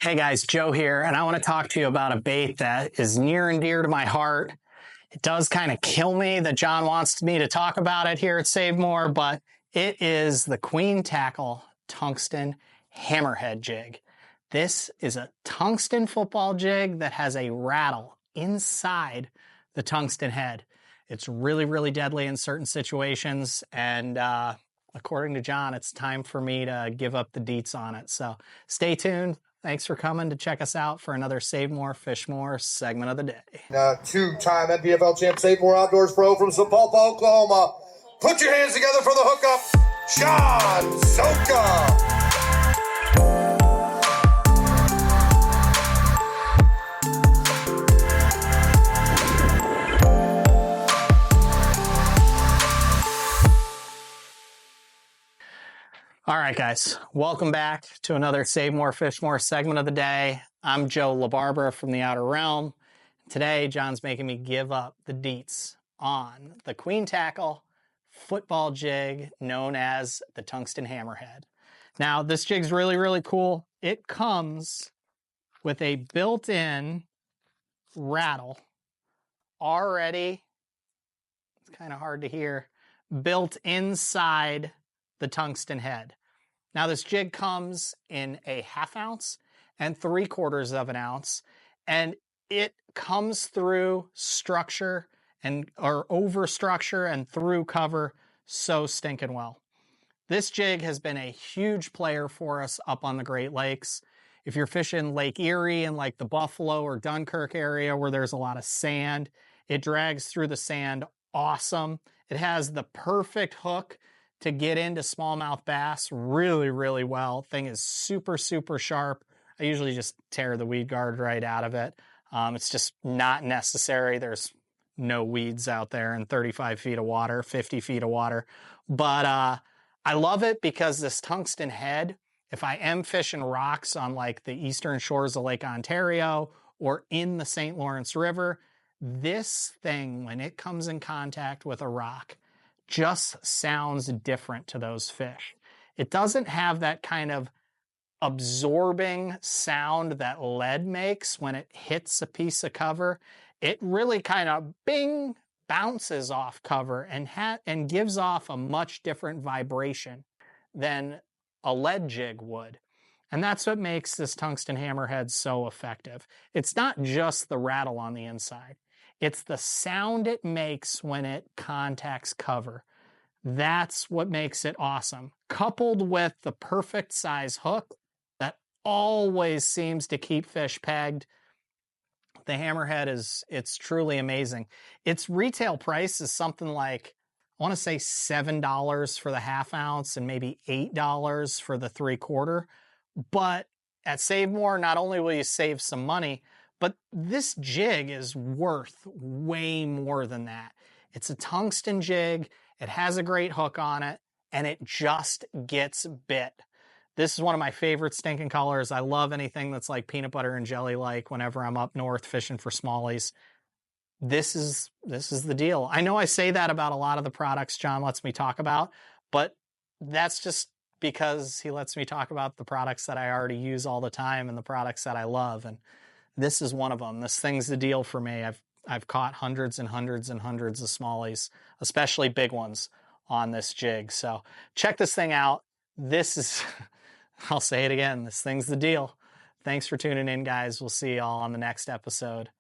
Hey guys, Joe here, and I want to talk to you about a bait that is near and dear to my heart. It does kind of kill me that John wants me to talk about it here at SaveMore, but it is the Queen Tackle Tungsten Hammerhead jig. This is a tungsten football jig that has a rattle inside the tungsten head. It's really, really deadly in certain situations, and according to John, it's time for me to give up the deets on it. So stay tuned. Thanks for coming to check us out for another SaveMore FishMore segment of the day. Two-time NPFL champ, SaveMore Outdoors Pro from Sapulpa, Oklahoma. Put your hands together for the hookup, John Soka. All right, guys, welcome back to another SaveMore FishMore segment of the day. I'm Joe LaBarbera from the Outer Realm. Today, John's making me give up the deets on the Queen Tackle football jig known as the Tungsten Hammerhead. Now, this jig's really, really cool. It comes with a built-in rattle already, it's kind of hard to hear, built inside the tungsten head. Now this jig comes in a 1/2 ounce and 3/4 of an ounce, and it comes through structure or over structure and through cover so stinking well. This jig has been a huge player for us up on the Great Lakes. If you're fishing Lake Erie and like the Buffalo or Dunkirk area where there's a lot of sand, it drags through the sand awesome. It has the perfect hook to get into smallmouth bass really, really well. Thing is super, super sharp. I usually just tear the weed guard right out of it. It's just not necessary. There's no weeds out there in 35 feet of water, 50 feet of water. But I love it because this tungsten head, if I am fishing rocks on like the eastern shores of Lake Ontario or in the St. Lawrence River, this thing, when it comes in contact with a rock, just sounds different to those fish. It doesn't have that kind of absorbing sound that lead makes when it hits a piece of cover. It really kind of bing, bounces off cover and gives off a much different vibration than a lead jig would. And that's what makes this tungsten hammerhead so effective. It's not just the rattle on the inside. It's the sound it makes when it contacts cover. That's what makes it awesome. Coupled with the perfect size hook that always seems to keep fish pegged, the hammerhead it's truly amazing. Its retail price is something like, I want to say $7 for the 1/2 ounce and maybe $8 for the 3/4. But at SaveMore, not only will you save some money, but this jig is worth way more than that. It's a tungsten jig, it has a great hook on it, and it just gets bit. This is one of my favorite stinking colors. I love anything that's like peanut butter and jelly like whenever I'm up north fishing for smallies. This is the deal. I know I say that about a lot of the products John lets me talk about, but that's just because he lets me talk about the products that I already use all the time and the products that I love. And this is one of them. This thing's the deal for me. I've caught hundreds and hundreds and hundreds of smallies, especially big ones, on this jig. So check this thing out. This is, I'll say it again, this thing's the deal. Thanks for tuning in, guys. We'll see y'all on the next episode.